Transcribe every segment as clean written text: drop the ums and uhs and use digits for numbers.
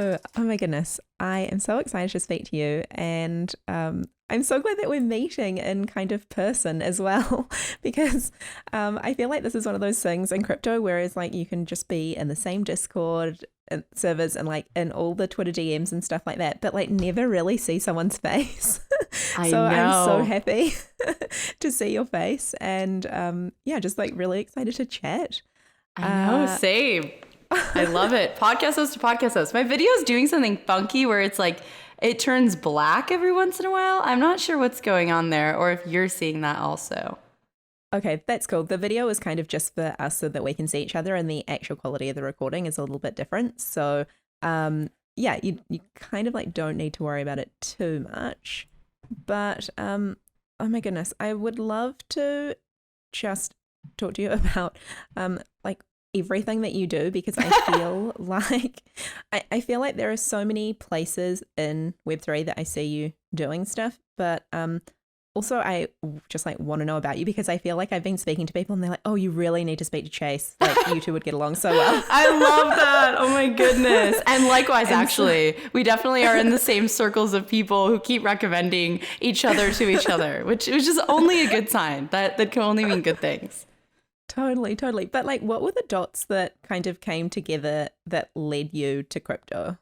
Hello. Oh my goodness. I am so excited to speak to you. And I'm so glad that we're meeting in kind of person as well, because I feel like this is one of those things in crypto, whereas like you can just be in the same Discord servers and like in all the Twitter DMs and stuff like that, but like never really see someone's face. I So I'm so know. happy to see your face and yeah, just like really excited to chat. I know. Uh, Same. I love it. Podcast host to podcast host. My video is doing something funky where it's like it turns black every once in a while. I'm not sure what's going on there or if you're seeing that also. Okay, that's cool. The video is kind of just for us so that we can see each other, and the actual quality of the recording is a little bit different. So, yeah, you kind of like don't need to worry about it too much. But oh my goodness, I would love to just talk to you about like everything that you do, because I feel like I feel like there are so many places in Web3 that I see you doing stuff, but also I just like want to know about you, because I feel like I've been speaking to people and they're like, oh, you really need to speak to Chase, like you two would get along so well. I love that. Oh my goodness. And likewise, And actually, we definitely are in the same circles of people who keep recommending each other to each other, which is only a good sign. That can only mean good things. Totally. But like, what were the dots that kind of came together that led you to crypto?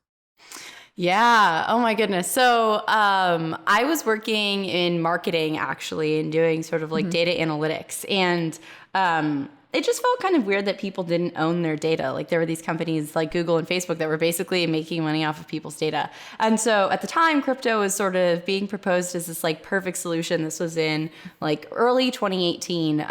Yeah. Oh my goodness. So I was working in marketing actually and doing sort of like data analytics. And it just felt kind of weird that people didn't own their data. Like there were these companies like Google and Facebook that were basically making money off of people's data. And so at the time, crypto was sort of being proposed as this like perfect solution. This was in like early 2018.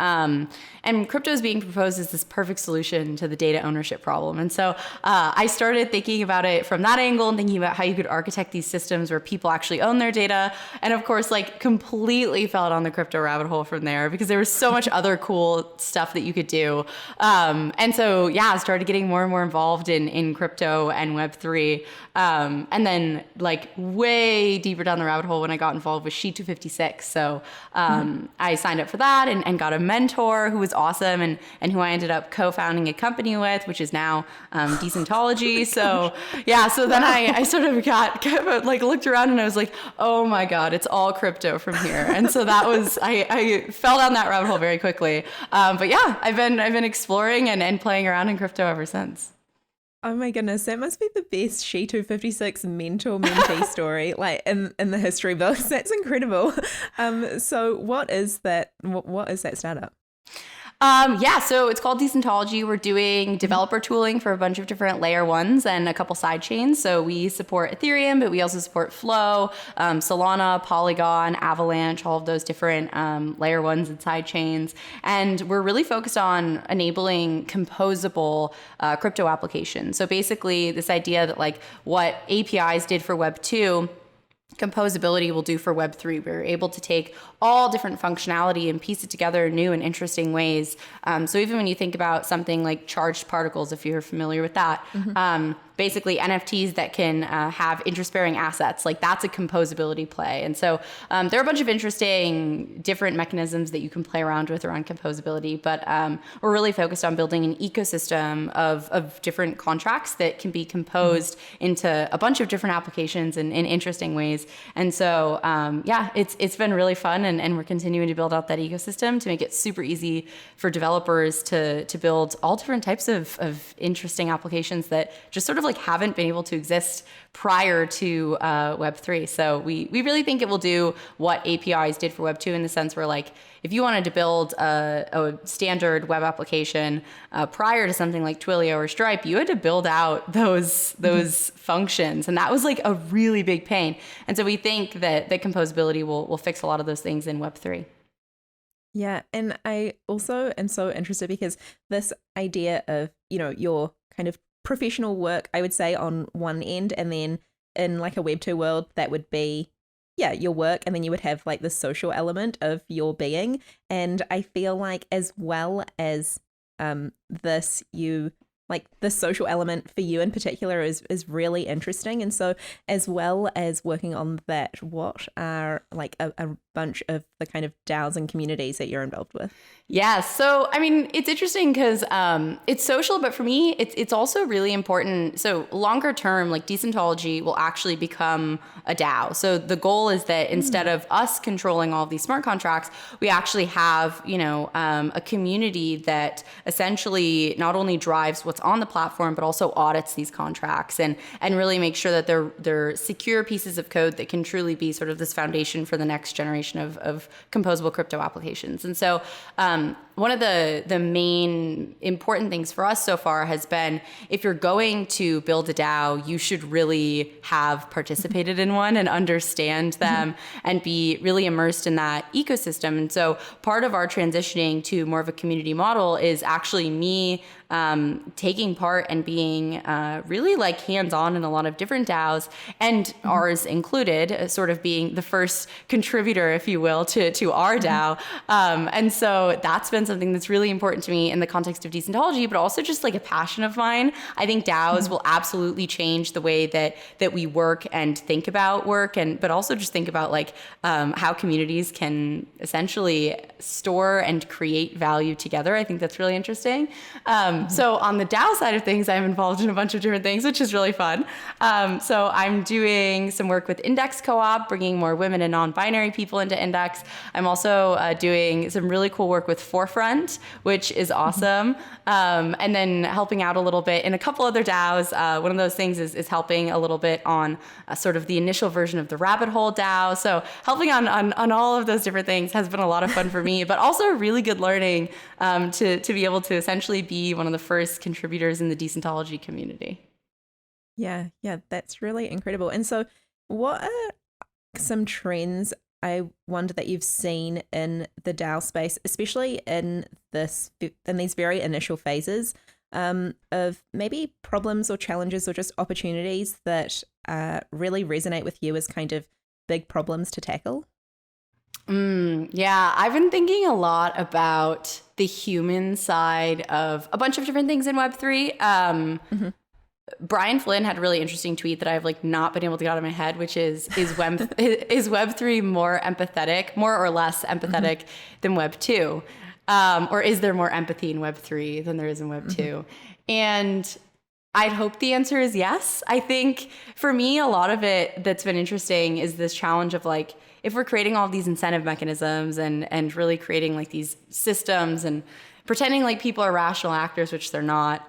And crypto is being proposed as this perfect solution to the data ownership problem. And so I started thinking about it from that angle and thinking about how you could architect these systems where people actually own their data. And of course, like completely fell down the crypto rabbit hole from there, because there was so much other cool stuff that you could do. And so, yeah, I started getting more and more involved in crypto and Web3. And then like way deeper down the rabbit hole when I got involved with She256. So I signed up for that and got a mentor who was awesome and who I ended up co-founding a company with, which is now Decentology. So yeah, so then I sort of got like looked around and I was like, oh my God, it's all crypto from here. And so that was, I fell down that rabbit hole very quickly. But yeah, I've been exploring and playing around in crypto ever since. Oh my goodness, that must be the best She256 mentor-mentee story, like in the history books. That's incredible. So what is that? What is that startup? Yeah, so it's called Decentology. We're doing developer tooling for a bunch of different layer ones and a couple side chains. So we support Ethereum, but we also support Flow, Solana, Polygon, Avalanche, all of those different layer ones and side chains. And we're really focused on enabling composable crypto applications. So basically this idea that like what APIs did for Web 2, composability will do for Web3. We're able to take all different functionality and piece it together in new and interesting ways. So even when you think about something like charged particles, if you're familiar with that, basically NFTs that can have interest-bearing assets, like that's a composability play. And so there are a bunch of interesting different mechanisms that you can play around with around composability, but we're really focused on building an ecosystem of different contracts that can be composed into a bunch of different applications in interesting ways. And so yeah, it's been really fun, and we're continuing to build out that ecosystem to make it super easy for developers to build all different types of interesting applications that just sort of like haven't been able to exist prior to Web3. So we really think it will do what APIs did for Web2, in the sense where like if you wanted to build a standard web application prior to something like Twilio or Stripe, you had to build out those functions, and that was like a really big pain. And so we think that composability will fix a lot of those things in Web3. Yeah, and I also am so interested because this idea of, you know, your kind of professional work, I would say, on one end, and then in like a Web2 world, that would be, yeah, your work, and then you would have like the social element of your being. And I feel like as well as this, you like the social element for you in particular is really interesting. And so as well as working on that, what are like a bunch of the kind of DAOs and communities that you're involved with? Yeah. So, I mean, it's interesting because it's social, but for me, it's also really important. So longer term, like Decentology will actually become a DAO. So the goal is that instead of us controlling all of these smart contracts, we actually have, a community that essentially not only drives what's on the platform, but also audits these contracts and really make sure that they're secure pieces of code that can truly be sort of this foundation for the next generation of composable crypto applications. And so, one of the main important things for us so far has been, if you're going to build a DAO, you should really have participated in one and understand them and be really immersed in that ecosystem. And so part of our transitioning to more of a community model is actually me taking part and being really like hands-on in a lot of different DAOs, and ours included, sort of being the first contributor, if you will, to our DAO. And so that's been something that's really important to me in the context of Decentology, but also just like a passion of mine. I think DAOs will absolutely change the way that we work and think about work, but also just think about like how communities can essentially store and create value together. I think that's really interesting. So on the DAO side of things, I'm involved in a bunch of different things, which is really fun. So I'm doing some work with Index Co-op, bringing more women and non-binary people into Index. I'm also doing some really cool work with Forefront, which is awesome. And then helping out a little bit in a couple other DAOs. One of those things is helping a little bit on sort of the initial version of the Rabbit Hole DAO. So helping on all of those different things has been a lot of fun for me, but also really good learning to be able to essentially be one of the first contributors in the Decentology community. Yeah, that's really incredible. And so what are some trends, I wonder, that you've seen in the DAO space, especially in these very initial phases, of maybe problems or challenges or just opportunities that really resonate with you as kind of big problems to tackle? Yeah, I've been thinking a lot about the human side of a bunch of different things in Web3. Brian Flynn had a really interesting tweet that I've like not been able to get out of my head, which is Web3 more empathetic, more or less empathetic than Web2? Or is there more empathy in Web3 than there is in Web2? And I'd hope the answer is yes. I think for me, a lot of it that's been interesting is this challenge of like, if we're creating all these incentive mechanisms and really creating like these systems and pretending like people are rational actors, which they're not,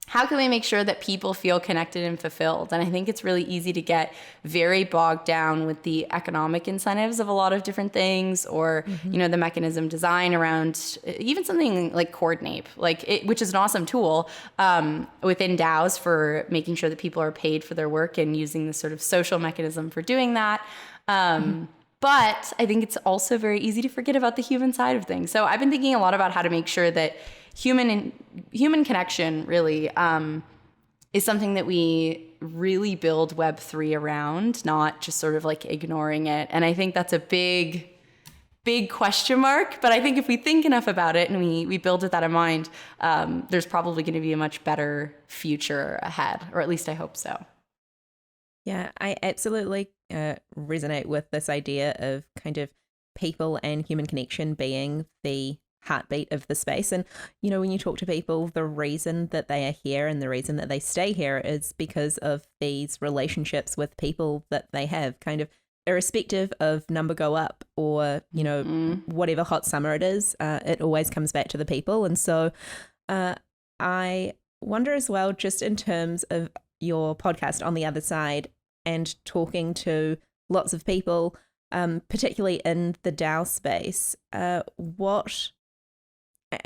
how can we make sure that people feel connected and fulfilled? And I think it's really easy to get very bogged down with the economic incentives of a lot of different things, or the mechanism design around even something like Coordinape, which is an awesome tool within DAOs for making sure that people are paid for their work and using this sort of social mechanism for doing that. But I think it's also very easy to forget about the human side of things. So I've been thinking a lot about how to make sure that human connection really is something that we really build Web3 around, not just sort of like ignoring it. And I think that's a big question mark. But I think if we think enough about it and we build with that in mind, there's probably going to be a much better future ahead, or at least I hope so. Yeah, I absolutely resonate with this idea of kind of people and human connection being the heartbeat of the space. And, when you talk to people, the reason that they are here and the reason that they stay here is because of these relationships with people that they have, kind of irrespective of number go up or, whatever hot summer it is, it always comes back to the people. And so I wonder as well, just in terms of your podcast On the Other Side and talking to lots of people, particularly in the DAO space, I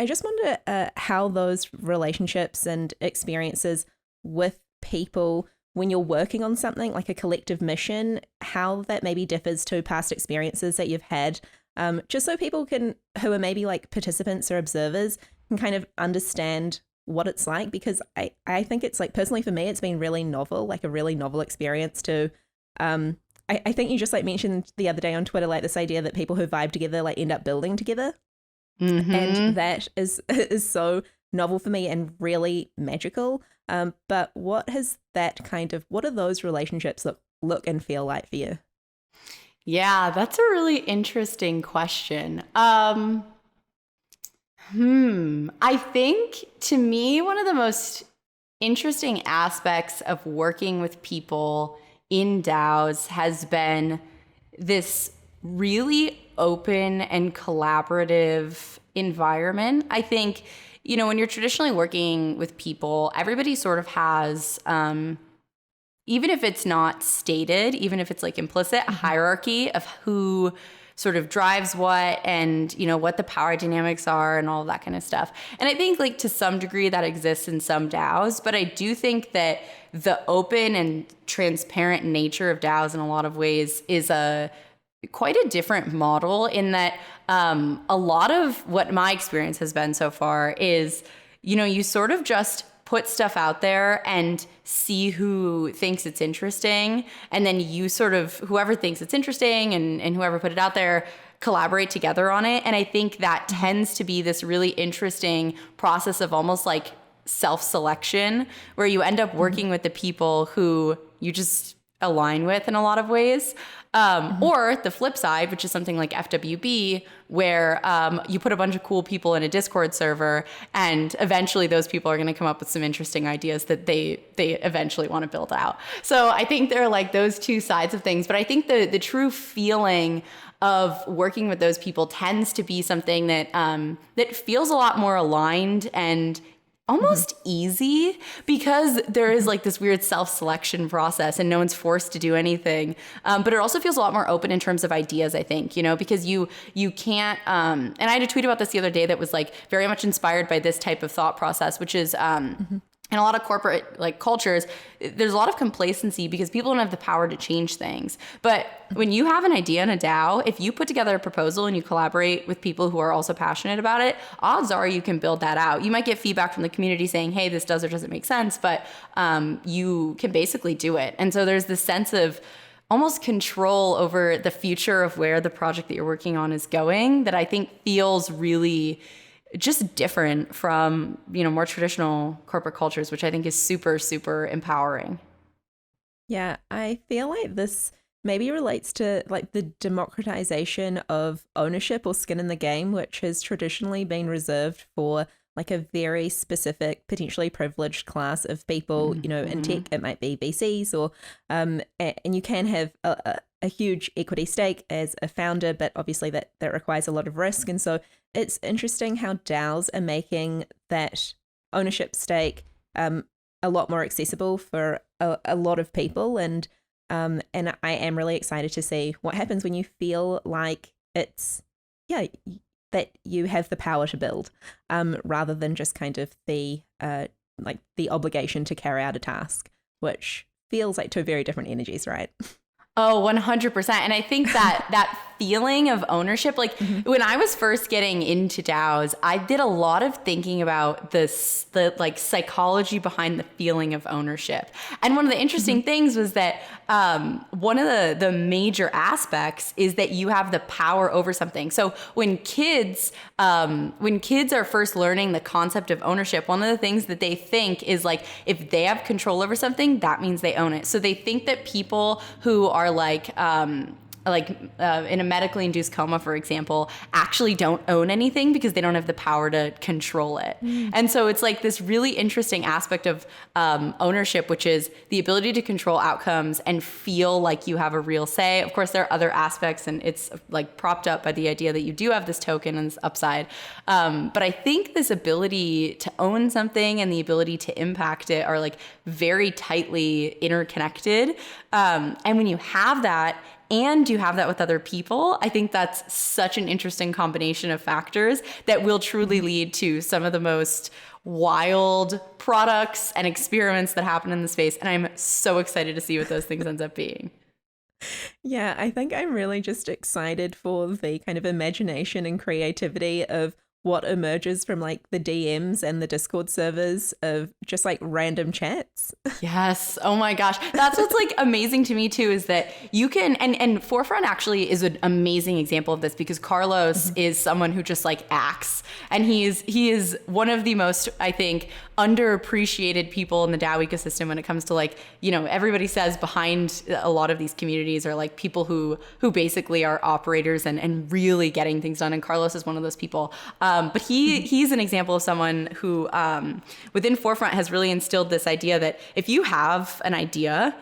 just wonder how those relationships and experiences with people when you're working on something like a collective mission, how that maybe differs to past experiences that you've had, just so people who are maybe like participants or observers can kind of understand what it's like, because I think it's like, personally for me, it's been really novel, like a really novel experience to, I think you just like mentioned the other day on Twitter, like this idea that people who vibe together like end up building together. And that is so novel for me and really magical. But what are those relationships look and feel like for you? Yeah, that's a really interesting question. I think to me, one of the most interesting aspects of working with people in DAOs has been this really open and collaborative environment. I think, when you're traditionally working with people, everybody sort of has, even if it's not stated, even if it's like implicit, a hierarchy of who sort of drives what and, what the power dynamics are and all of that kind of stuff. And I think like to some degree that exists in some DAOs, but I do think that the open and transparent nature of DAOs in a lot of ways is quite a different model in that a lot of what my experience has been so far is, you sort of just put stuff out there and see who thinks it's interesting. And then you sort of, whoever thinks it's interesting and whoever put it out there, collaborate together on it. And I think that tends to be this really interesting process of almost like self-selection, where you end up working with the people who you just align with in a lot of ways. Or the flip side, which is something like FWB, where you put a bunch of cool people in a Discord server, and eventually those people are going to come up with some interesting ideas that they eventually want to build out. So I think there are like those two sides of things, but I think the true feeling of working with those people tends to be something that that feels a lot more aligned and almost easy, because there is like this weird self-selection process and no one's forced to do anything. But it also feels a lot more open in terms of ideas, I think, because you can't, and I had a tweet about this the other day that was like very much inspired by this type of thought process, which is, in a lot of corporate like cultures, there's a lot of complacency because people don't have the power to change things. But when you have an idea in a DAO, if you put together a proposal and you collaborate with people who are also passionate about it, odds are you can build that out. You might get feedback from the community saying, hey, this does or doesn't make sense, but you can basically do it. And so there's this sense of almost control over the future of where the project that you're working on is going that I think feels really just different from, more traditional corporate cultures, which I think is super, super empowering. Yeah, I feel like this maybe relates to like the democratization of ownership or skin in the game, which has traditionally been reserved for like a very specific, potentially privileged class of people, in tech. It might be VCs or, and you can have a huge equity stake as a founder, but obviously that requires a lot of risk. And so it's interesting how DAOs are making that ownership stake a lot more accessible for a lot of people. And I am really excited to see what happens when you feel like it's, that you have the power to build, rather than just kind of the obligation to carry out a task, which feels like two very different energies, right? Oh, 100%. And I think that feeling of ownership, like when I was first getting into DAOs, I did a lot of thinking about the like psychology behind the feeling of ownership. And one of the interesting things was that one of the major aspects is that you have the power over something. So when kids are first learning the concept of ownership, one of the things that they think is like, if they have control over something, that means they own it. So they think that people who are like in a medically induced coma, for example, actually don't own anything because they don't have the power to control it. And so it's like this really interesting aspect of ownership, which is the ability to control outcomes and feel like you have a real say. Of course, there are other aspects, and it's like propped up by the idea that you do have this token and this upside. But I think this ability to own something and the ability to impact it are like very tightly interconnected. And when you have that, and you have that with other people, I think that's such an interesting combination of factors that will truly lead to some of the most wild products and experiments that happen in the space. And I'm so excited to see what those things ends up being. Yeah, I think I'm really just excited for the kind of imagination and creativity of what emerges from like the DMs and the Discord servers of just like random chats. Yes. Oh my gosh. That's what's like amazing to me too, is that you can, and Forefront actually is an amazing example of this, because Carlos is someone who just like acts, and he is one of the most, I think, underappreciated people in the DAO ecosystem when it comes to like, you know, everybody says behind a lot of these communities are like people who basically are operators and really getting things done. And Carlos is one of those people. But he's an example of someone who within Forefront has really instilled this idea that if you have an idea,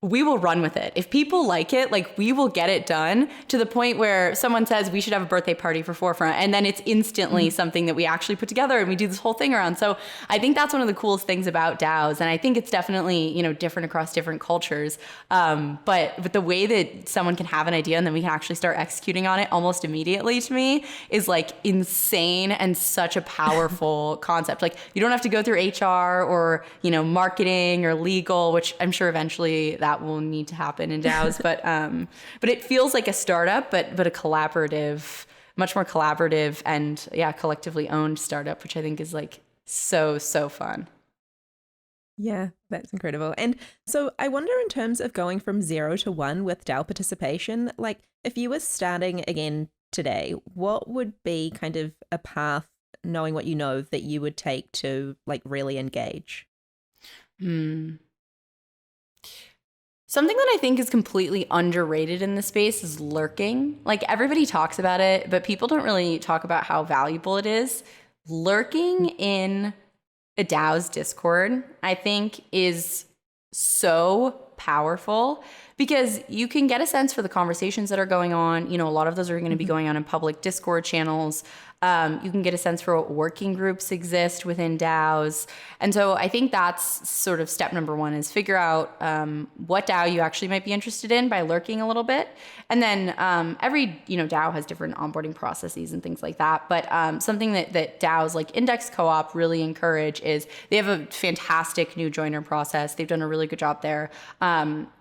we will run with it. If people like it, like we will get it done, to the point where someone says we should have a birthday party for Forefront, and then it's instantly something that we actually put together and we do this whole thing around. So I think that's one of the coolest things about DAOs. And I think it's definitely, you know, different across different cultures. But the way that someone can have an idea and then we can actually start executing on it almost immediately, to me, is like insane and such a powerful concept. Like you don't have to go through HR or, you know, marketing or legal, which I'm sure eventually that will need to happen in DAOs, but it feels like a startup, but a collaborative, much more collaborative and collectively owned startup, which I think is like so fun. Yeah, that's incredible. And so I wonder, in terms of going from 0 to 1 with DAO participation, like if you were starting again today, what would be kind of a path, knowing what you know, that you would take to like really engage? Something that I think is completely underrated in the space is lurking. Like everybody talks about it, but people don't really talk about how valuable it is. Lurking in a DAO's Discord, I think, is so powerful, because you can get a sense for the conversations that are going on. You know, a lot of those are going to be going on in public Discord channels. You can get a sense for what working groups exist within DAOs. And so I think that's sort of step number one, is figure out what DAO you actually might be interested in by lurking a little bit. And then every, you know, DAO has different onboarding processes and things like that. But something that DAOs like Index Co-op really encourage is they have a fantastic new joiner process. They've done a really good job there.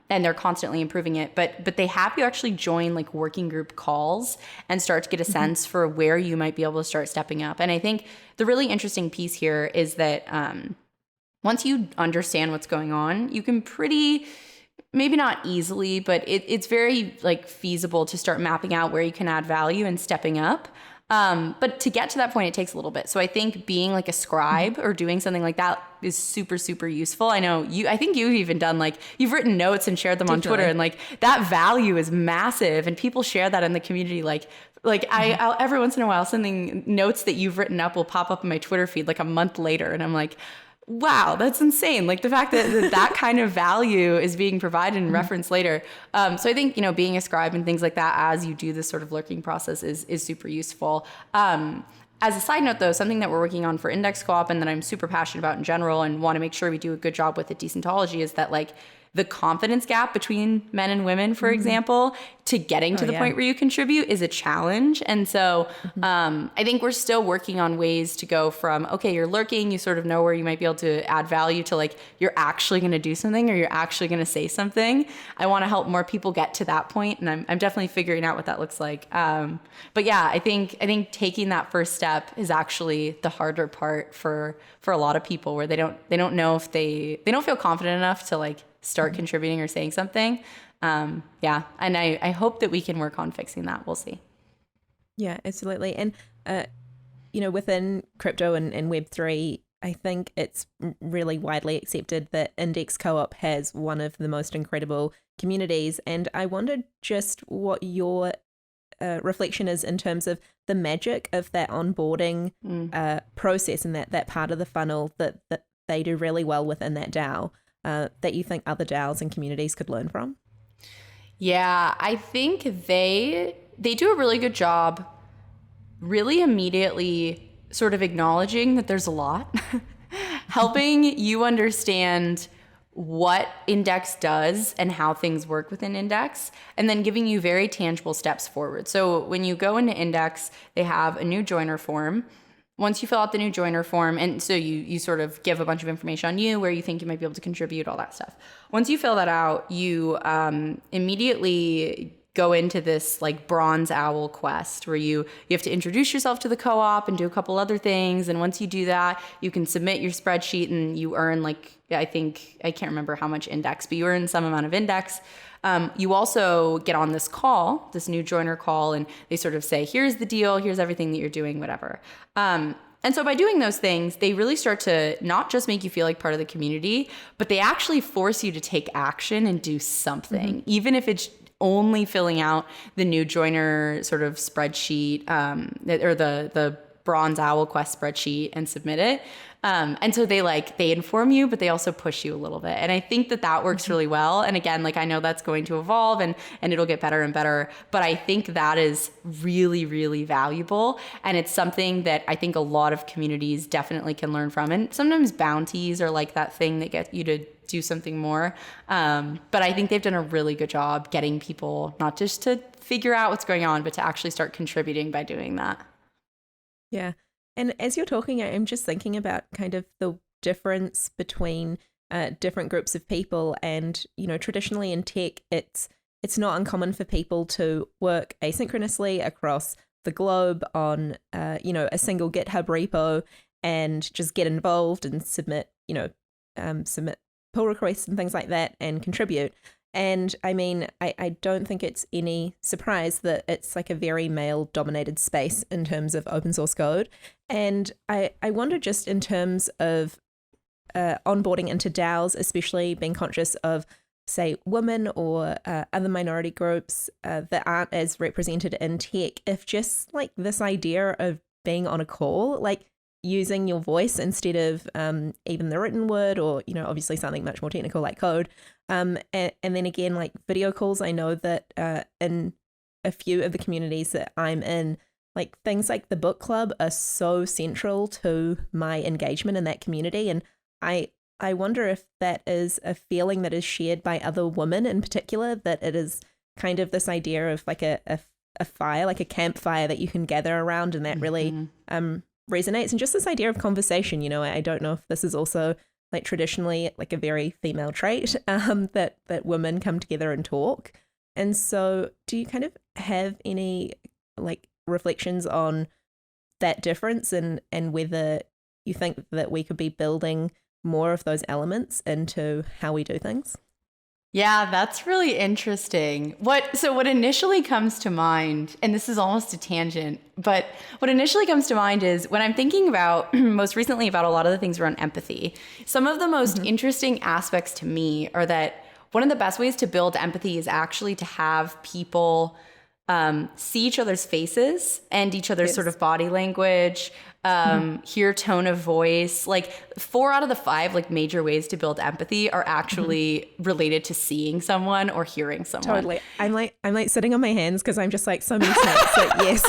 And they're constantly improving it, but they have you actually join like working group calls and start to get a sense for where you might be able to start stepping up. And I think the really interesting piece here is that once you understand what's going on, you can maybe not easily, but it's very like feasible to start mapping out where you can add value and stepping up. But to get to that point, it takes a little bit. So I think being like a scribe or doing something like that is super useful. I think you've even done like, you've written notes and shared them on Twitter, and like that value is massive, and people share that in the community. I'll every once in a while, something notes that you've written up will pop up in my Twitter feed like a month later. And I'm like, wow, that's insane. Like the fact that kind of value is being provided and referenced later. So I think, you know, being a scribe and things like that as you do this sort of lurking process is super useful. As a side note though, something that we're working on for Index Co-op and that I'm super passionate about in general and want to make sure we do a good job with at Decentology is that like the confidence gap between men and women, for example, to getting to the point where you contribute is a challenge. And so I think we're still working on ways to go from, okay, you're lurking, you sort of know where you might be able to add value, to like, you're actually going to do something or you're actually going to say something. I want to help more people get to that point, and I'm definitely figuring out what that looks like. But yeah, I think taking that first step is actually the harder part for a lot of people, where they don't know if they don't feel confident enough to like start contributing or saying something. And I hope that we can work on fixing that. We'll see. Yeah, absolutely. And, you know, within crypto and Web3, I think it's really widely accepted that Index Co-op has one of the most incredible communities. And I wondered just what your reflection is in terms of the magic of that onboarding process and that part of the funnel that they do really well within that DAO. That you think other DAOs and communities could learn from? Yeah, I think they do a really good job really immediately sort of acknowledging that there's a lot, helping you understand what Index does and how things work within Index, and then giving you very tangible steps forward. So when you go into Index, they have a new joiner form. Once you fill out the new joiner form, and so you sort of give a bunch of information on you, where you think you might be able to contribute, all that stuff. Once you fill that out, you immediately go into this like bronze owl quest where you have to introduce yourself to the co-op and do a couple other things. And once you do that, you can submit your spreadsheet and you earn like, I can't remember how much index, but you earn some amount of index. You also get on this call, this new joiner call, and they sort of say, here's the deal, here's everything that you're doing, whatever. And so by doing those things, they really start to not just make you feel like part of the community, but they actually force you to take action and do something, even if it's only filling out the new joiner sort of spreadsheet, or the bronze owl quest spreadsheet and submit it. And so they inform you, but they also push you a little bit. And I think that works really well. And again, like I know that's going to evolve and it'll get better and better, but I think that is really, really valuable. And it's something that I think a lot of communities definitely can learn from. And sometimes bounties are like that thing that get you to do something more. But I think they've done a really good job getting people not just to figure out what's going on, but to actually start contributing by doing that. Yeah. And as you're talking, I'm just thinking about kind of the difference between different groups of people. And, you know, traditionally in tech, it's not uncommon for people to work asynchronously across the globe on, a single GitHub repo and just get involved and submit pull requests and things like that and contribute. And I mean, I don't think it's any surprise that it's like a very male dominated space in terms of open source code. And I wonder just in terms of onboarding into DAOs, especially being conscious of, say, women or other minority groups that aren't as represented in tech, if just like this idea of being on a call, like using your voice instead of even the written word or, you know, obviously something much more technical like code. And then again, like video calls, I know that in a few of the communities that I'm in, like things like the book club are so central to my engagement in that community. And I wonder if that is a feeling that is shared by other women in particular, that it is kind of this idea of like a fire, like a campfire that you can gather around, and that really resonates. And just this idea of conversation, you know, I don't know if this is also like traditionally like a very female trait, that women come together and talk. And so do you kind of have any like reflections on that difference and whether you think that we could be building more of those elements into how we do things? Yeah, that's really interesting. What initially comes to mind, and this is almost a tangent, but what initially comes to mind is when I'm thinking about most recently about a lot of the things around empathy, some of the most interesting aspects to me are that one of the best ways to build empathy is actually to have people see each other's faces and each other's sort of body language, hear tone of voice. Like 4 out of the 5 like major ways to build empathy are actually related to seeing someone or hearing someone. Totally. I'm like sitting on my hands because I'm just like so many snaps. Like, yes.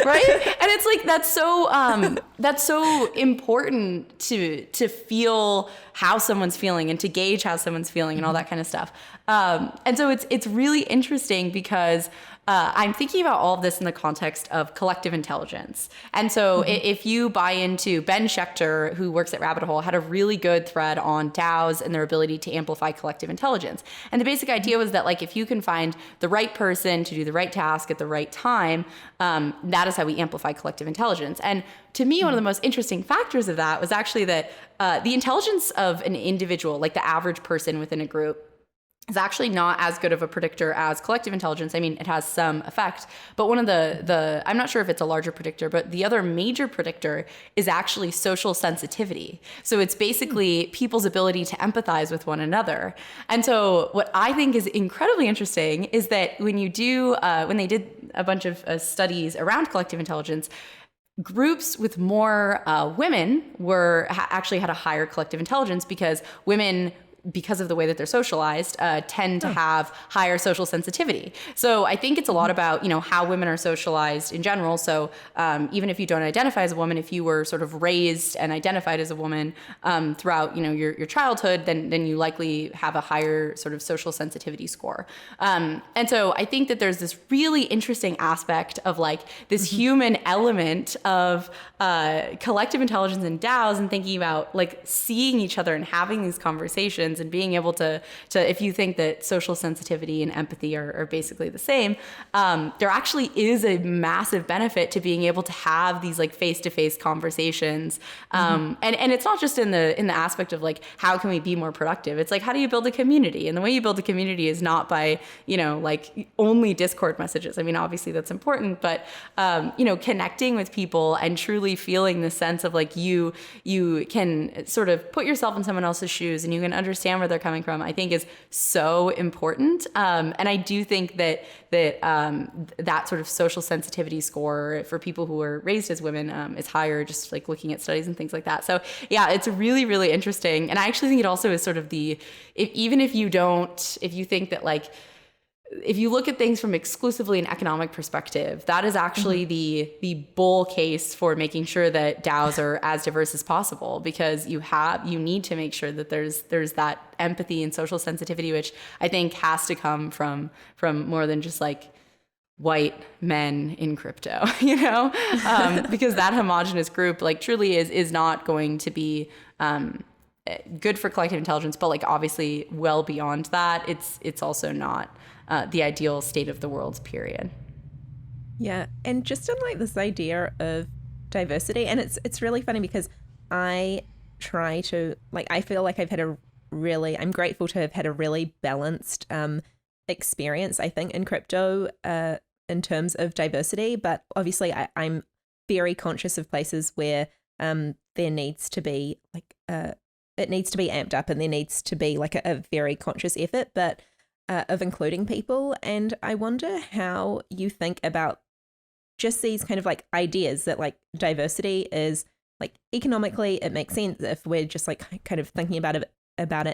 Right? And it's like that's so important to feel how someone's feeling and to gauge how someone's feeling and all that kind of stuff. And so it's really interesting because I'm thinking about all of this in the context of collective intelligence. And so if you buy into Ben Schechter, who works at Rabbit Hole, had a really good thread on DAOs and their ability to amplify collective intelligence. And the basic idea was that like if you can find the right person to do the right task at the right time, that is how we amplify collective intelligence. And to me, one of the most interesting factors of that was actually that the intelligence of an individual, like the average person within a group, is actually not as good of a predictor as collective intelligence. I mean, it has some effect, but one of the I'm not sure if it's a larger predictor, but the other major predictor is actually social sensitivity. So it's basically people's ability to empathize with one another. And so what I think is incredibly interesting is that when they did a bunch of studies around collective intelligence, groups with more women actually had a higher collective intelligence because women, because of the way that they're socialized, tend to have higher social sensitivity. So I think it's a lot about, you know, how women are socialized in general. So even if you don't identify as a woman, if you were sort of raised and identified as a woman throughout, you know, your childhood, then you likely have a higher sort of social sensitivity score. And so I think that there's this really interesting aspect of like this human element of collective intelligence and DAOs and thinking about like seeing each other and having these conversations conversations and being able to if you think that social sensitivity and empathy are basically the same, there actually is a massive benefit to being able to have these like face-to-face conversations. And it's not just in the aspect of like, how can we be more productive? It's like, how do you build a community? And the way you build a community is not by, like only Discord messages. I mean, obviously that's important, but, connecting with people and truly feeling the sense of like you can sort of put yourself in someone else's shoes and you can understand where they're coming from, I think is so important. And I do think that sort of social sensitivity score for people who are raised as women is higher, just like looking at studies and things like that. So yeah, it's really, really interesting. And I actually think it also is sort of even if you think that like, if you look at things from exclusively an economic perspective, that is actually the bull case for making sure that DAOs are as diverse as possible, because you need to make sure that there's that empathy and social sensitivity, which I think has to come from more than just like white men in crypto, because that homogenous group like truly is not going to be good for collective intelligence, but like obviously well beyond that, it's also not the ideal state of the world, period. Yeah, and just on like this idea of diversity, and it's really funny because I try to like, I feel like I'm grateful to have had a really balanced experience, I think, in crypto in terms of diversity, but obviously I'm very conscious of places where there needs to be like it needs to be amped up, and there needs to be like a very conscious effort, but of including people. And I wonder how you think about just these kind of like ideas that like diversity is like economically it makes sense if we're just like kind of thinking about it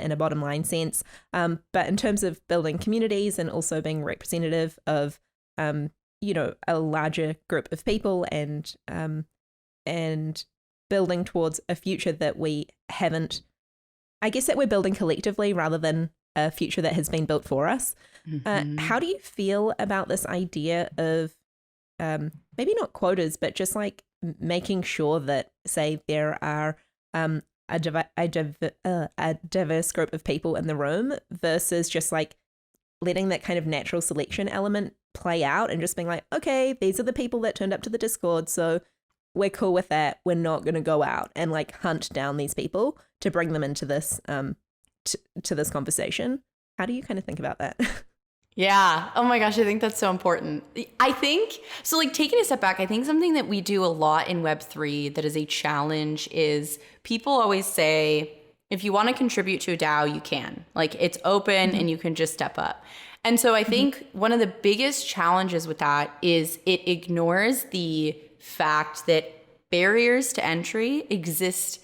in a bottom line sense, but in terms of building communities and also being representative of a larger group of people and building towards a future that we haven't, I guess that we're building collectively rather than a future that has been built for us. How do you feel about this idea of maybe not quotas, but just like making sure that, say, there are a diverse group of people in the room versus just like letting that kind of natural selection element play out and just being like, okay, these are the people that turned up to the Discord, so we're cool with that. We're not going to go out and like hunt down these people to bring them into this to this conversation. How do you kind of think about that? Yeah. Oh my gosh, I think that's so important. I think, so like taking a step back, I think something that we do a lot in Web3 that is a challenge is people always say, if you want to contribute to a DAO, you can. Like it's open and you can just step up. And so I think one of the biggest challenges with that is it ignores the fact that barriers to entry exist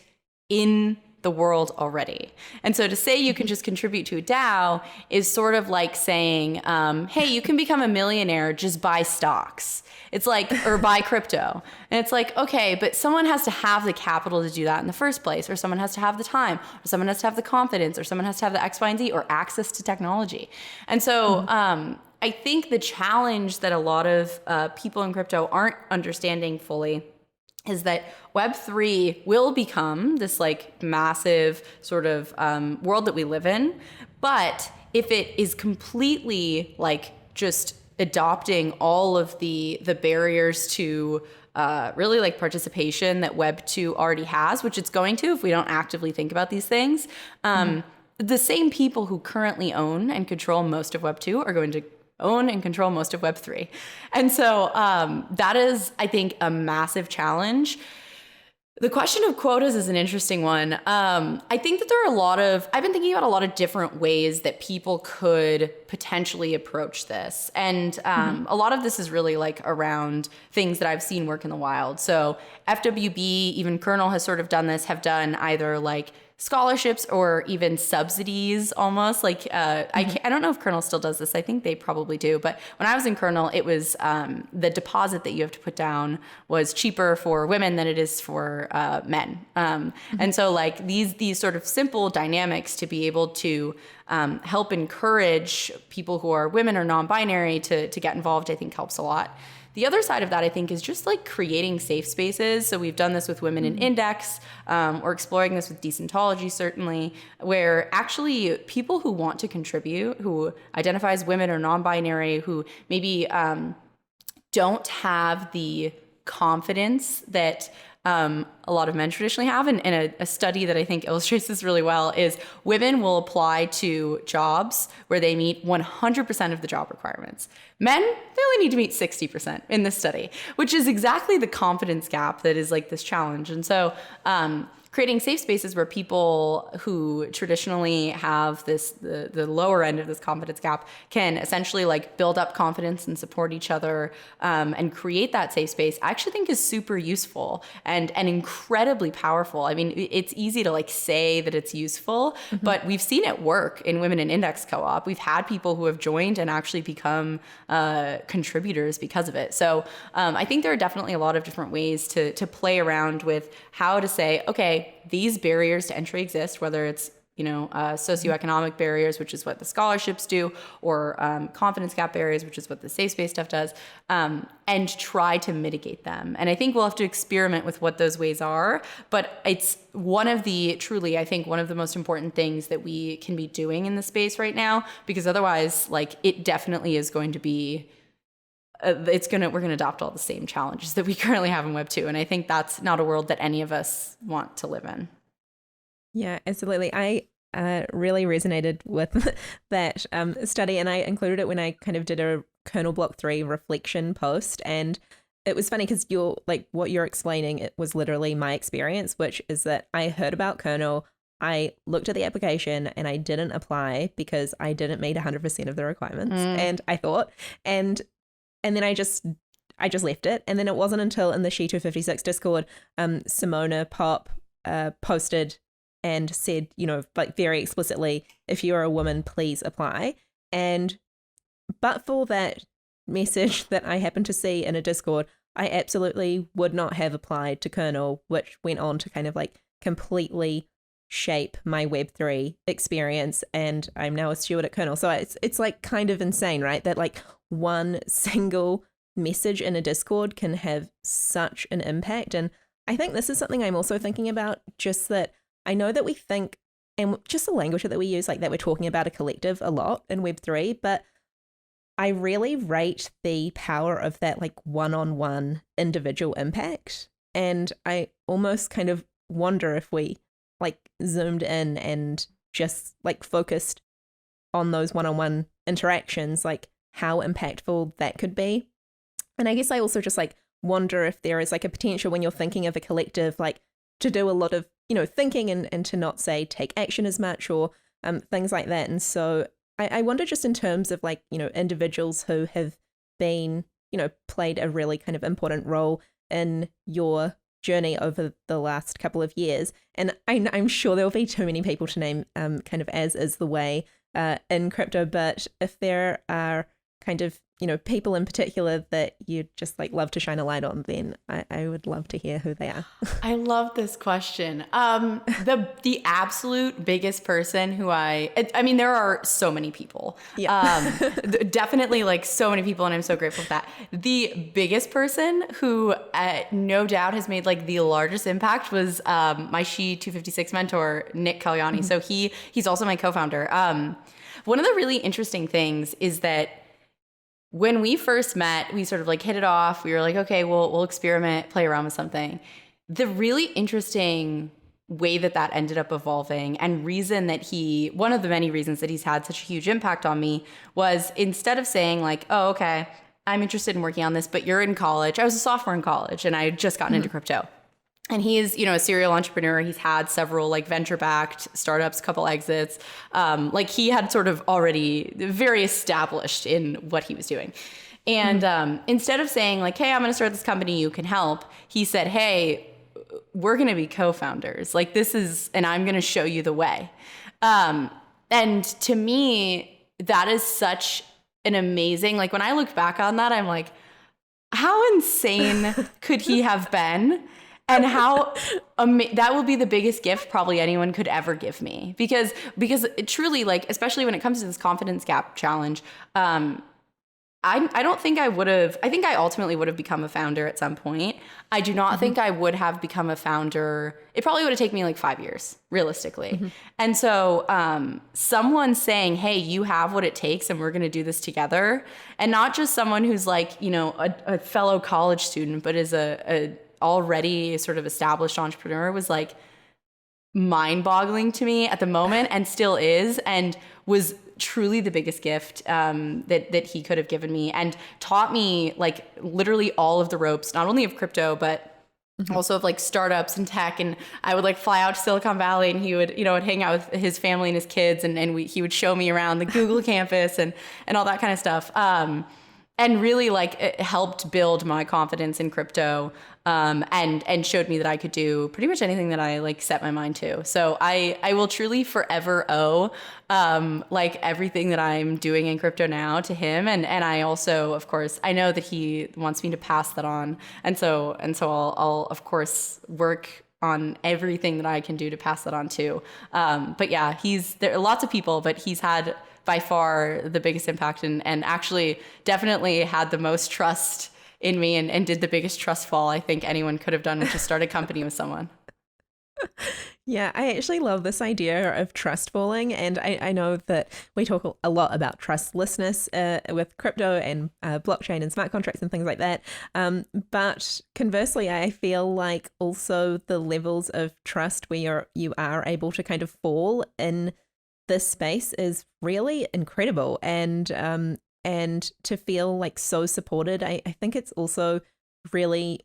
in the world already. And so to say you can just contribute to a DAO is sort of like saying, hey, you can become a millionaire, just buy stocks. It's like, or buy crypto. And it's like, okay, but someone has to have the capital to do that in the first place, or someone has to have the time, or someone has to have the confidence, or someone has to have the X, Y, and Z, or access to technology. And so I think the challenge that a lot of people in crypto aren't understanding fully is that Web3 will become this like massive sort of world that we live in. But if it is completely like just adopting all of the barriers to really like participation that Web2 already has, which it's going to if we don't actively think about these things, the same people who currently own and control most of Web2 are going to own and control most of Web3. And so that is, I think, a massive challenge. The question of quotas is an interesting one. I think that there are I've been thinking about a lot of different ways that people could potentially approach this. And a lot of this is really like around things that I've seen work in the wild. So FWB, even Kernel has sort of done this, have done either like scholarships or even subsidies almost like I don't know if Kernel still does this. I think they probably do. But when I was in Kernel, it was the deposit that you have to put down was cheaper for women than it is for men. And so like these sort of simple dynamics to be able to help encourage people who are women or non-binary to get involved, I think helps a lot. The other side of that, I think, is just like creating safe spaces. So we've done this with women in Index. We're exploring this with Decentology, certainly, where actually people who want to contribute, who identify as women or non-binary, who maybe don't have the confidence that a lot of men traditionally have. And a study that I think illustrates this really well is women will apply to jobs where they meet 100% of the job requirements. Men, they only need to meet 60% in this study, which is exactly the confidence gap that is like this challenge. And so creating safe spaces where people who traditionally have the lower end of this confidence gap can essentially like build up confidence and support each other and create that safe space, I actually think is super useful and incredibly powerful. I mean, it's easy to like say that it's useful, but we've seen it work in Women in Index Co-op. We've had people who have joined and actually become contributors because of it. So I think there are definitely a lot of different ways to play around with how to say, okay, these barriers to entry exist, whether it's socioeconomic barriers, which is what the scholarships do, or confidence gap barriers, which is what the safe space stuff does, and try to mitigate them. And I think we'll have to experiment with what those ways are, but it's one of the most important things that we can be doing in the space right now, because otherwise, like, it definitely is going to be we're going to adopt all the same challenges that we currently have in Web 2. And I think that's not a world that any of us want to live in. Yeah, absolutely. I really resonated with that study, and I included it when I kind of did a kernel block 3 reflection post. And it was funny because what you're explaining, it was literally my experience, which is that I heard about kernel, I looked at the application, and I didn't apply because I didn't meet 100% of the requirements. And I thought, and then I just left it. And then it wasn't until in the She256 Discord, Simona Pop posted and said, like very explicitly, if you're a woman, please apply. But for that message that I happened to see in a Discord, I absolutely would not have applied to kernel, which went on to kind of like completely shape my Web3 experience. And I'm now a steward at kernel. So it's like kind of insane, right? That like one single message in a Discord can have such an impact. And I think this is something I'm also thinking about, just that I know that we think, and just the language that we use, like that we're talking about a collective a lot in Web3, but I really rate the power of that like one-on-one individual impact. And I almost kind of wonder if we like zoomed in and just like focused on those one-on-one interactions, like how impactful that could be. And I guess I also just like wonder if there is like a potential when you're thinking of a collective, like to do a lot of, thinking and to not say take action as much or things like that. And so I wonder just in terms of like, individuals who have been, played a really kind of important role in your journey over the last couple of years. And I'm sure there'll be too many people to name kind of as is the way in crypto, but if there are kind of, people in particular that you just like love to shine a light on, then I would love to hear who they are. I love this question. The absolute biggest person who I mean, there are so many people. Yeah. Definitely like so many people, and I'm so grateful for that. The biggest person who no doubt has made like the largest impact was my She256 mentor, Nick Kalyani. Mm-hmm. So he's also my co-founder. One of the really interesting things is that when we first met, we sort of like hit it off. We were like, okay, we'll experiment, play around with something. The really interesting way that ended up evolving, and one of the many reasons that he's had such a huge impact on me, was instead of saying like, oh, okay, I'm interested in working on this, but you're in college. I was a sophomore in college and I had just gotten into crypto. And he's, a serial entrepreneur. He's had several like venture-backed startups, couple exits. Like he had sort of already very established in what he was doing. And instead of saying like, hey, I'm going to start this company, you can help, he said, hey, we're going to be co-founders. Like and I'm going to show you the way. And to me, that is such an amazing, like when I look back on that, I'm like, how insane could he have been? And how that will be the biggest gift probably anyone could ever give me, because it truly, like, especially when it comes to this confidence gap challenge, I don't think I would have. I think I ultimately would have become a founder at some point. I do not think I would have become a founder. It probably would have taken me like 5 years, realistically. And so someone saying, hey, you have what it takes and we're going to do this together. And not just someone who's like, you know, a fellow college student, but is a already sort of established entrepreneur was like mind-boggling to me at the moment and still is, and was truly the biggest gift that he could have given me, and taught me like literally all of the ropes, not only of crypto, but also of like startups and tech. And I would like fly out to Silicon Valley, and he would, you know, would hang out with his family and his kids, and he would show me around the Google campus and all that kind of stuff. And really like it helped build my confidence in crypto, and showed me that I could do pretty much anything that I like set my mind to. So I will truly forever owe like everything that I'm doing in crypto now to him. And I also, of course, I know that he wants me to pass that on. And so I'll of course work on everything that I can do to pass that on too. But yeah, there are lots of people, but he's had by far the biggest impact, and actually definitely had the most trust in me, and did the biggest trust fall I think anyone could have done, which is start a company with someone. Yeah, I actually love this idea of trust falling. And I know that we talk a lot about trustlessness with crypto and blockchain and smart contracts and things like that. But conversely, I feel like also the levels of trust where you are able to kind of fall in this space is really incredible. And to feel like so supported, I think it's also really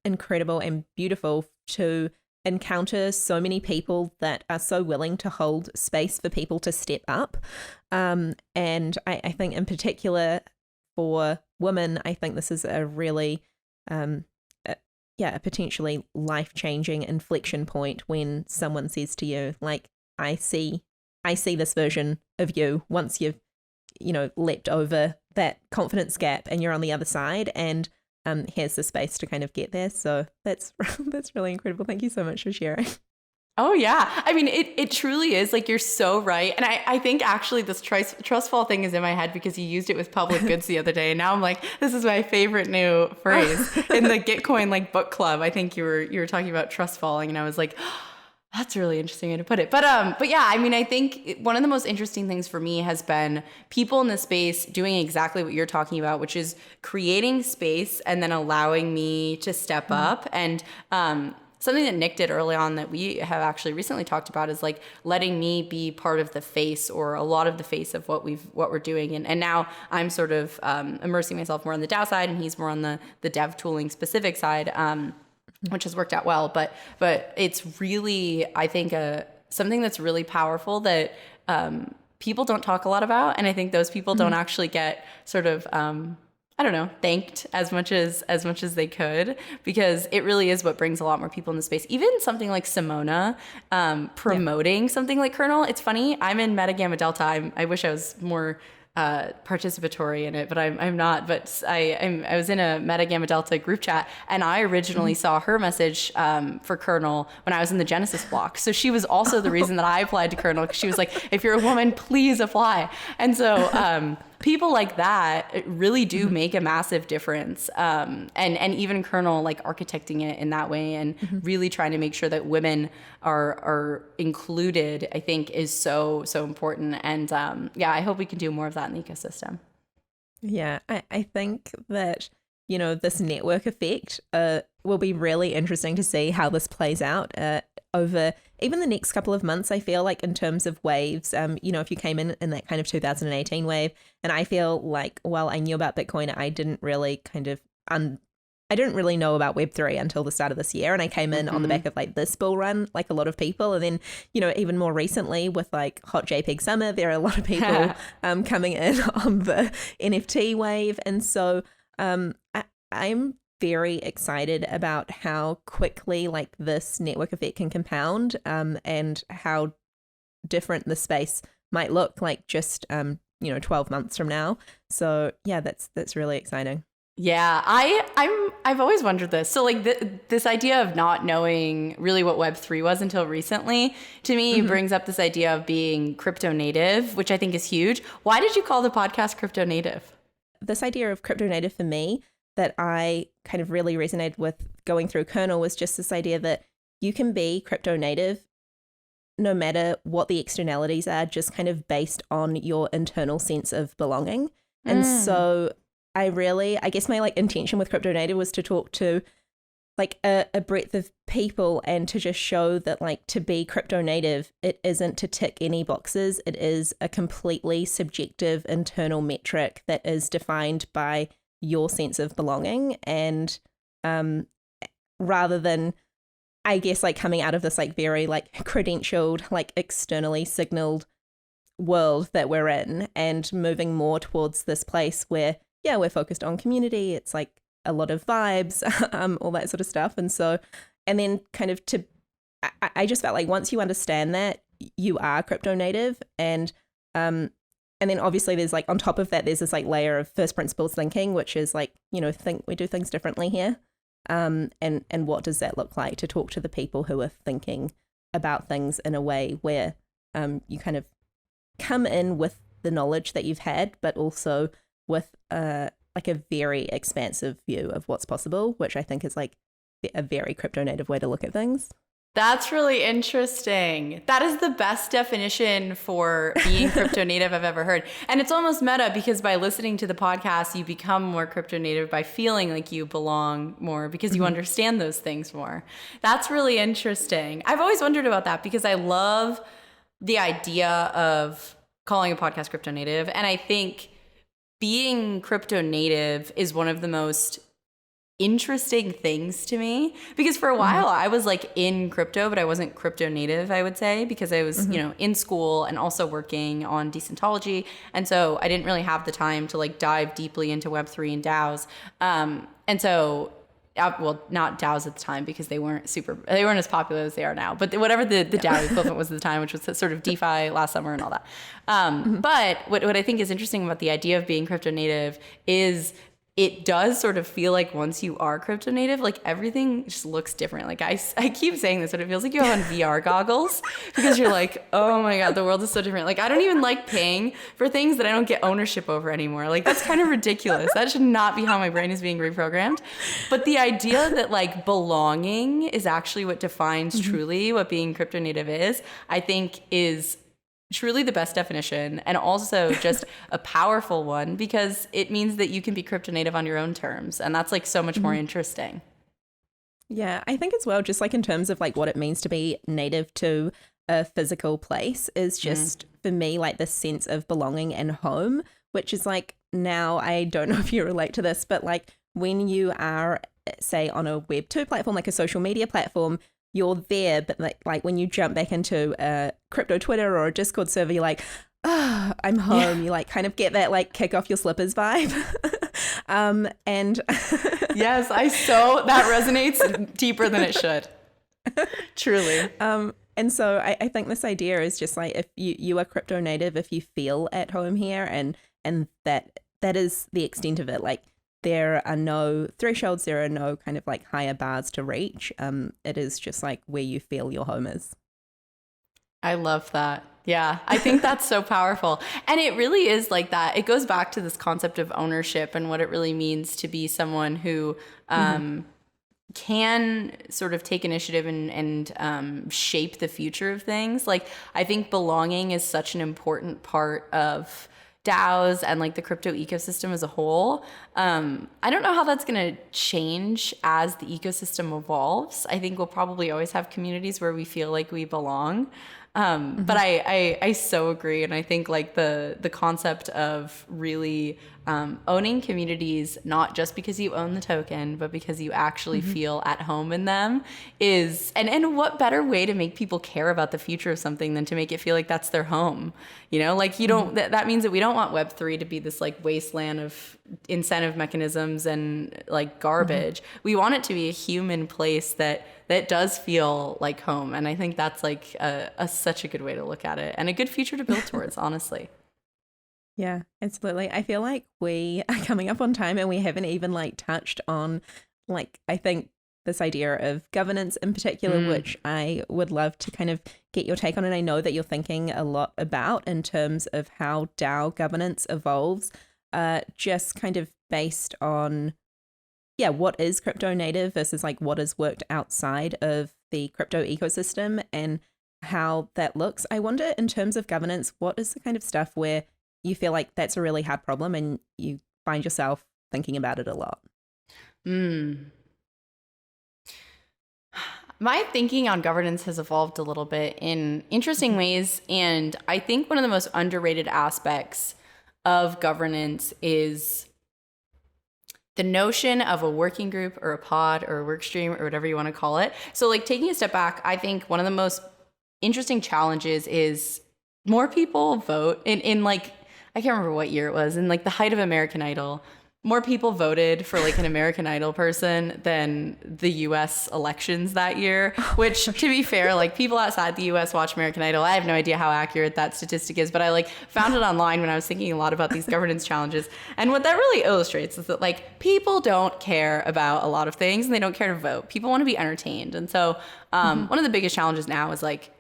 incredible and beautiful to encounter so many people that are so willing to hold space for people to step up. And I think in particular for women, I think this is a really, a potentially life-changing inflection point when someone says to you, like, I see this version of you once you've, you know, leapt over that confidence gap and you're on the other side, and here's the space to kind of get there. So that's really incredible. Thank you so much for sharing. Oh yeah. I mean, it truly is, like, you're so right. And I think actually this trust fall thing is in my head because you used it with public goods the other day. And now I'm like, this is my favorite new phrase in the Gitcoin like book club. I think you were talking about trust falling, and I was like, that's a really interesting way to put it. But yeah, I mean, I think one of the most interesting things for me has been people in the space doing exactly what you're talking about, which is creating space and then allowing me to step up. And something that Nick did early on that we have actually recently talked about is like letting me be part of the face, or a lot of the face of what we're doing. And now I'm sort of immersing myself more on the DAO side, and he's more on the dev tooling specific side. Which has worked out well, but it's really, I think, something that's really powerful that people don't talk a lot about, and I think those people don't actually get sort of I don't know, thanked as much as they could, because it really is what brings a lot more people in the space. Even something like Simona promoting something like Kernel. It's funny, I'm in Meta Gamma Delta. I wish I was more participatory in it, but I'm not. But I was in a Meta Gamma Delta group chat, and I originally saw her message for Kernel when I was in the Genesis block. So she was also the reason that I applied to Kernel, because she was like, if you're a woman, please apply. And so people like that really do make a massive difference. And even Kernel, like architecting it in that way and really trying to make sure that women are included, I think is so important. And yeah, I hope we can do more of that in the ecosystem. Yeah, I think that, you know, this network effect will be really interesting to see how this plays out over even the next couple of months. I feel like in terms of waves, you know, if you came in that kind of 2018 wave, and I feel like, while I knew about Bitcoin, I didn't really I didn't really know about Web3 until the start of this year. And I came in on the back of like this bull run, like a lot of people. And then, you know, even more recently with like Hot JPEG Summer, there are a lot of people coming in on the NFT wave. And so I'm very excited about how quickly like this network effect can compound, and how different the space might look like just, you know, 12 months from now. So yeah, that's really exciting. Yeah, I've always wondered this. So like this idea of not knowing really what Web3 was until recently, to me, brings up this idea of being crypto native, which I think is huge. Why did you call the podcast Crypto Native? this idea of crypto native for me that I kind of really resonated with going through Kernel was just this idea that you can be crypto native no matter what the externalities are, just kind of based on your internal sense of belonging. And so I guess my like intention with crypto native was to talk to like a breadth of people and to just show that like to be crypto native, it isn't to tick any boxes. It is a completely subjective internal metric that is defined by your sense of belonging. And rather than, I guess, like coming out of this like very like credentialed, like externally signaled world that we're in and moving more towards this place where, yeah, we're focused on community. It's like a lot of vibes, all that sort of stuff. And so, and then kind of I just felt like once you understand that, you are crypto native. And then obviously there's like on top of that, there's this like layer of first principles thinking, which is like, you know, think we do things differently here. And what does that look like to talk to the people who are thinking about things in a way where you kind of come in with the knowledge that you've had, but also with like a very expansive view of what's possible, which I think is like a very crypto native way to look at things. That's really interesting. That is the best definition for being crypto native I've ever heard. And it's almost meta because by listening to the podcast, you become more crypto native by feeling like you belong more because you understand those things more. That's really interesting. I've always wondered about that because I love the idea of calling a podcast crypto native. And I think being crypto native is one of the most interesting things to me because for a while I was like in crypto, but I wasn't crypto native, I would say, because I was, you know, in school and also working on Decentology. And so I didn't really have the time to like dive deeply into Web3 and DAOs. And so, well, not DAOs at the time because they weren't as popular as they are now, but whatever the DAO equivalent was at the time, which was sort of DeFi last summer and all that. But what I think is interesting about the idea of being crypto native is it does sort of feel like once you are crypto native, like everything just looks different. Like I keep saying this, but it feels like you have on VR goggles because you're like, oh my God, the world is so different. Like I don't even like paying for things that I don't get ownership over anymore. Like that's kind of ridiculous. That should not be how my brain is being reprogrammed. But the idea that like belonging is actually what defines truly what being crypto native is, I think is truly the best definition and also just a powerful one because it means that you can be crypto native on your own terms. And that's like so much more interesting. Yeah, I think as well, just like in terms of like what it means to be native to a physical place is just for me like this sense of belonging and home, which is like now I don't know if you relate to this, but like when you are say on a Web 2 platform, like a social media platform, you're there, but like when you jump back into a crypto Twitter or a Discord server, you're like, oh, I'm home. Yeah. You like kind of get that like kick off your slippers vibe. And yes, that resonates deeper than it should. Truly. And so I think this idea is just like if you are crypto native, if you feel at home here and that is the extent of it. Like there are no thresholds, there are no kind of like higher bars to reach. It is just like where you feel your home is. I love that. Yeah, I think that's so powerful. And it really is like that. It goes back to this concept of ownership and what it really means to be someone who can sort of take initiative and shape the future of things. Like I think belonging is such an important part of DAOs and like the crypto ecosystem as a whole. I don't know how that's going to change as the ecosystem evolves. I think we'll probably always have communities where we feel like we belong. But I so agree. And I think like the concept of really owning communities, not just because you own the token, but because you actually feel at home in them is, and what better way to make people care about the future of something than to make it feel like that's their home, you know, like you don't, that means that we don't want Web3 to be this like wasteland of incentive mechanisms and like garbage. We want it to be a human place that does feel like home. And I think that's like such a good way to look at it and a good future to build towards, honestly. Yeah, absolutely. I feel like we are coming up on time and we haven't even like touched on like, I think this idea of governance in particular, which I would love to kind of get your take on. And I know that you're thinking a lot about in terms of how DAO governance evolves. just kind of based on, yeah, what is crypto native versus like what is worked outside of the crypto ecosystem and how that looks. I wonder, in terms of governance, what is the kind of stuff where you feel like that's a really hard problem and you find yourself thinking about it a lot? My thinking on governance has evolved a little bit in interesting ways. And I think one of the most underrated aspects of governance is the notion of a working group or a pod or a work stream or whatever you want to call it. So like taking a step back, I think one of the most interesting challenges is more people vote in like, I can't remember what year it was, in like the height of American Idol. More people voted for like an American Idol person than the US elections that year, which to be fair, like people outside the US watch American Idol. I have no idea how accurate that statistic is, but I like found it online when I was thinking a lot about these governance challenges. And what that really illustrates is that like people don't care about a lot of things and they don't care to vote. People want to be entertained. And so one of the biggest challenges now is like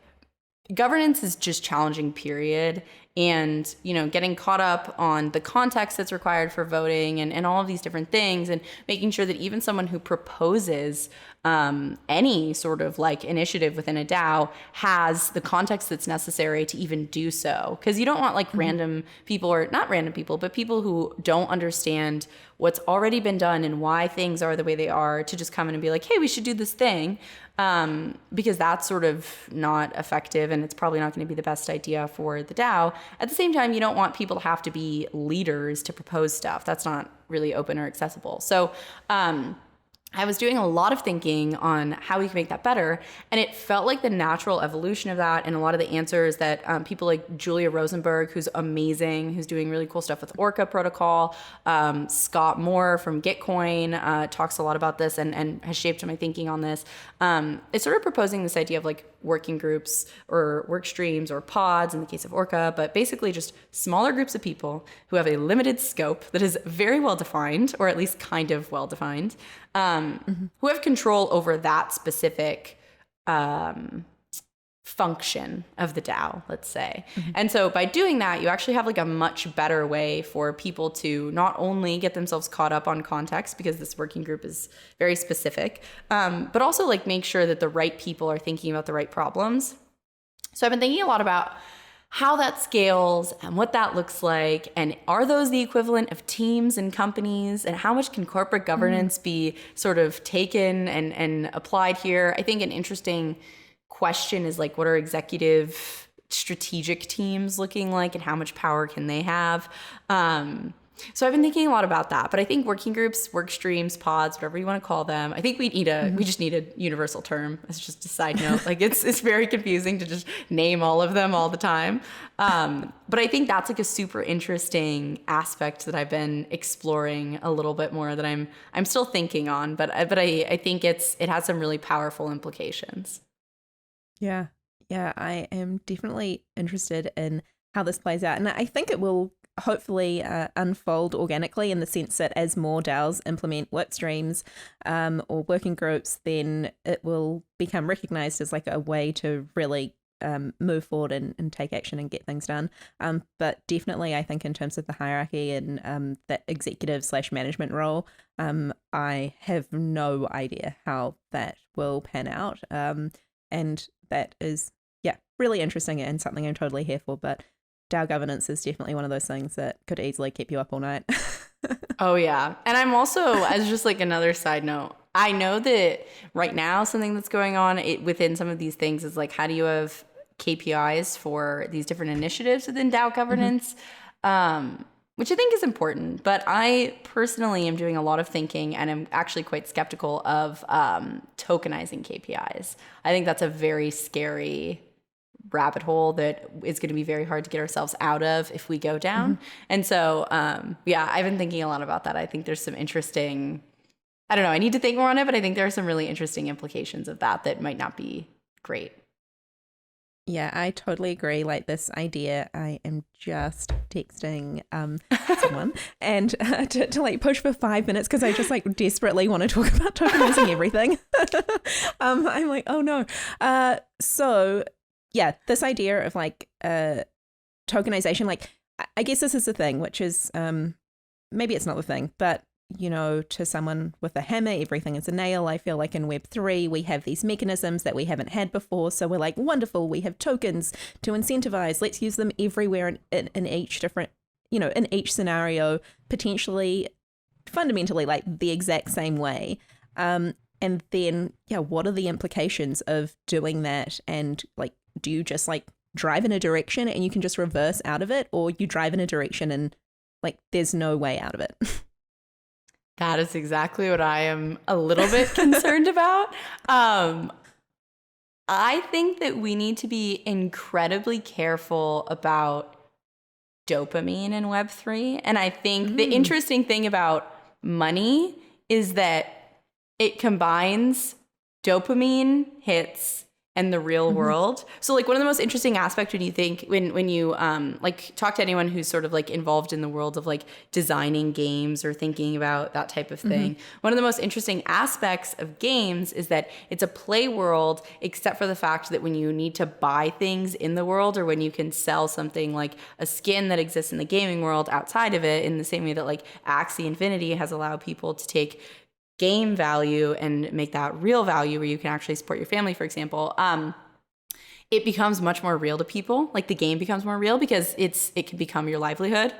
governance is just challenging, period. And, you know, getting caught up on the context that's required for voting and all of these different things, and making sure that even someone who proposes any sort of like initiative within a DAO has the context that's necessary to even do so. Because you don't want like random people, or not random people, but people who don't understand what's already been done and why things are the way they are to just come in and be like, hey, we should do this thing. Because that's sort of not effective and it's probably not going to be the best idea for the DAO. At the same time, you don't want people to have to be leaders to propose stuff. That's not really open or accessible. So I was doing a lot of thinking on how we can make that better. And it felt like the natural evolution of that. And a lot of the answers that people like Julia Rosenberg, who's amazing, who's doing really cool stuff with Orca protocol. Scott Moore from Gitcoin talks a lot about this and has shaped my thinking on this. It's sort of proposing this idea of like working groups or work streams or pods in the case of Orca, but basically just smaller groups of people who have a limited scope that is very well defined, or at least kind of well defined, who have control over that specific function of the DAO, let's say. And so by doing that, you actually have like a much better way for people to not only get themselves caught up on context, because this working group is very specific, but also like make sure that the right people are thinking about the right problems. So I've been thinking a lot about how that scales and what that looks like, and are those the equivalent of teams and companies, and how much can corporate governance be sort of taken and applied here. I think an interesting question is like, what are executive strategic teams looking like and how much power can they have? So I've been thinking a lot about that, but I think working groups, work streams, pods, whatever you want to call them, I think we just need a universal term. It's just a side note. Like it's very confusing to just name all of them all the time. But I think that's like a super interesting aspect that I've been exploring a little bit more, that I'm still thinking on, but I think it has some really powerful implications. Yeah, I am definitely interested in how this plays out. And I think it will hopefully unfold organically, in the sense that as more DAOs implement work streams or working groups, then it will become recognized as like a way to really move forward and take action and get things done. But definitely I think in terms of the hierarchy and that executive/management role, I have no idea how that will pan out. And that is, really interesting and something I'm totally here for. But DAO governance is definitely one of those things that could easily keep you up all night. Oh, yeah. And I'm also, as just like another side note, I know that right now something that's going on within some of these things is like, how do you have KPIs for these different initiatives within DAO governance? Which I think is important. But I personally am doing a lot of thinking, and I'm actually quite skeptical of tokenizing KPIs. I think that's a very scary rabbit hole that is going to be very hard to get ourselves out of if we go down. And so, I've been thinking a lot about that. I think there's some interesting, I don't know, I need to think more on it, but I think there are some really interesting implications of that might not be great. Yeah, I totally agree. Like this idea, I am just texting someone and to like push for 5 minutes because I just like desperately want to talk about tokenizing everything. I'm like, oh no. So yeah, this idea of like tokenization, like I guess this is the thing, which is maybe it's not the thing, but to someone with a hammer, everything is a nail. I feel like in Web3, we have these mechanisms that we haven't had before. So we're like, wonderful, we have tokens to incentivize. Let's use them everywhere in each different, in each scenario, potentially fundamentally like the exact same way. And then, what are the implications of doing that? And like, do you just like drive in a direction and you can just reverse out of it, or you drive in a direction and like there's no way out of it? That is exactly what I am a little bit concerned about. I think that we need to be incredibly careful about dopamine in Web3. And I think the interesting thing about money is that it combines dopamine hits and the real world. So like one of the most interesting aspects when you think when you like talk to anyone who's sort of like involved in the world of like designing games or thinking about that type of thing, one of the most interesting aspects of games is that it's a play world, except for the fact that when you need to buy things in the world, or when you can sell something like a skin that exists in the gaming world outside of it, in the same way that like Axie Infinity has allowed people to take game value and make that real value where you can actually support your family, for example, it becomes much more real to people. Like the game becomes more real because it can become your livelihood.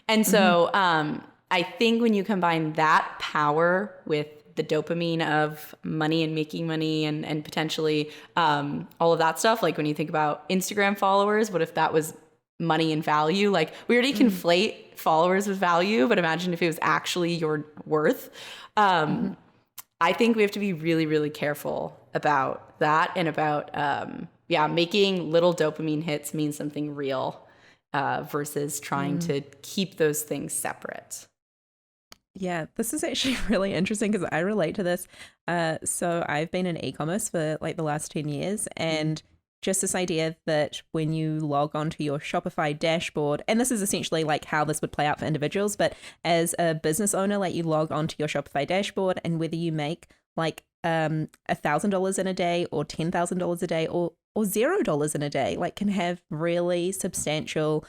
And so I think when you combine that power with the dopamine of money and making money and potentially all of that stuff, like when you think about Instagram followers, what if that was money and value? Like we already conflate followers with value, but imagine if it was actually your worth. I think we have to be really, really careful about that and about, making little dopamine hits mean something real versus trying to keep those things separate. Yeah, this is actually really interesting because I relate to this. So I've been in e-commerce for like the last 10 years, and just this idea that when you log onto your Shopify dashboard, and this is essentially like how this would play out for individuals, but as a business owner, like you log onto your Shopify dashboard, and whether you make like $1,000 in a day or $10,000 a day or $0 in a day, like can have really substantial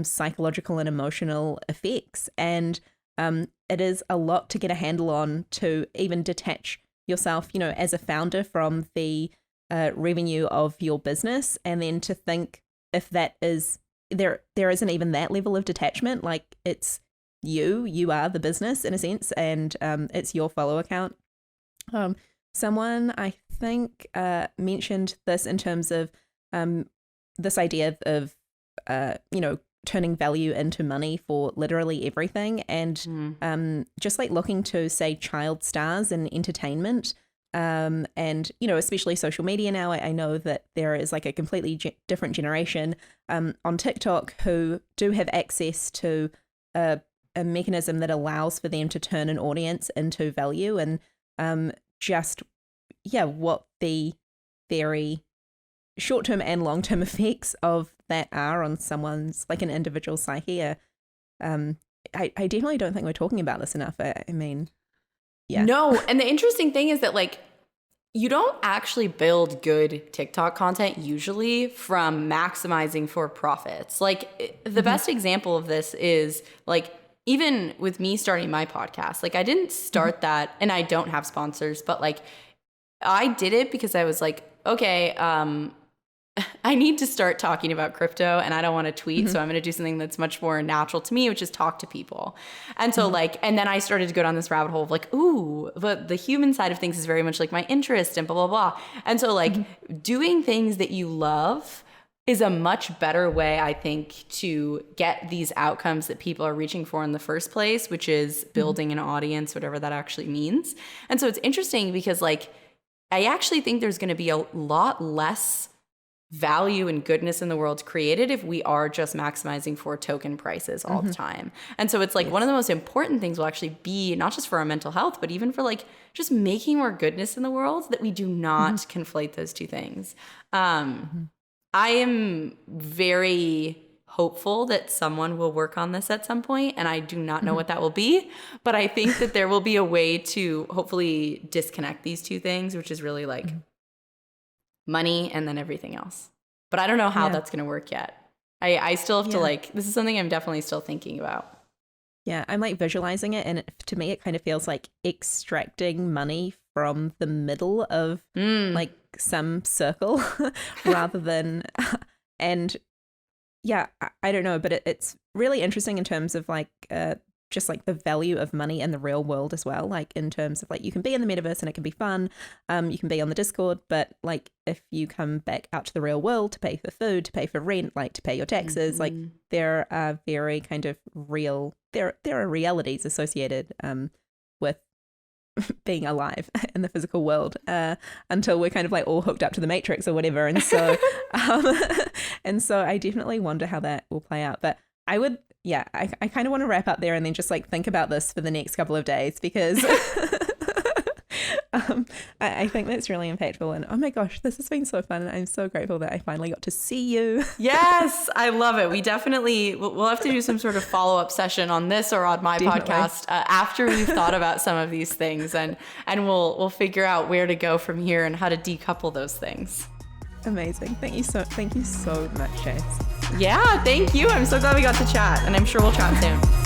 psychological and emotional effects. And it is a lot to get a handle on, to even detach yourself, as a founder from the revenue of your business, and then to think if that is there isn't even that level of detachment, like it's you are the business in a sense, and it's your follow account. Someone I think mentioned this in terms of this idea of turning value into money for literally everything, and just like looking to say child stars in entertainment. And, especially social media now, I know that there is like a completely different generation on TikTok who do have access to a mechanism that allows for them to turn an audience into value, and what the very short-term and long-term effects of that are on someone's, like an individual psyche. I definitely don't think we're talking about this enough. I mean... Yeah. No. And the interesting thing is that like, you don't actually build good TikTok content usually from maximizing for profits. Like the best example of this is like, even with me starting my podcast, like I didn't start that, and I don't have sponsors, but like I did it because I was like, okay, I need to start talking about crypto, and I don't want to tweet. So I'm going to do something that's much more natural to me, which is talk to people. And so like, and then I started to go down this rabbit hole of like, ooh, but the human side of things is very much like my interest and blah, blah, blah. And so like doing things that you love is a much better way, I think, to get these outcomes that people are reaching for in the first place, which is building an audience, whatever that actually means. And so it's interesting because like, I actually think there's going to be a lot less value and goodness in the world created if we are just maximizing for token prices all the time. And so it's like one of the most important things will actually be not just for our mental health, but even for like just making more goodness in the world, that we do not conflate those two things. I am very hopeful that someone will work on this at some point, and I do not know what that will be, but I think that there will be a way to hopefully disconnect these two things, which is really like money and then everything else. But I don't know how that's going to work yet. I still have to like, this is something I'm definitely still thinking about. Yeah, I'm like visualizing it, and to me, it kind of feels like extracting money from the middle of like some circle rather than, and yeah, I don't know, but it's really interesting in terms of like just like the value of money in the real world as well. Like in terms of like you can be in the metaverse and it can be fun. You can be on the Discord, but like if you come back out to the real world to pay for food, to pay for rent, like to pay your taxes, like there are very kind of real, there are realities associated with being alive in the physical world until we're kind of like all hooked up to the Matrix or whatever. And so and so I definitely wonder how that will play out. But I would, yeah, I kind of want to wrap up there and then just like think about this for the next couple of days because I think that's really impactful. And oh my gosh, this has been so fun. And I'm so grateful that I finally got to see you. Yes, I love it. We definitely, we'll have to do some sort of follow-up session on this or on my podcast after we've thought about some of these things, and we'll figure out where to go from here and how to decouple those things. Amazing. Thank you so much, Chase. Yeah, thank you. I'm so glad we got to chat, and I'm sure we'll chat soon.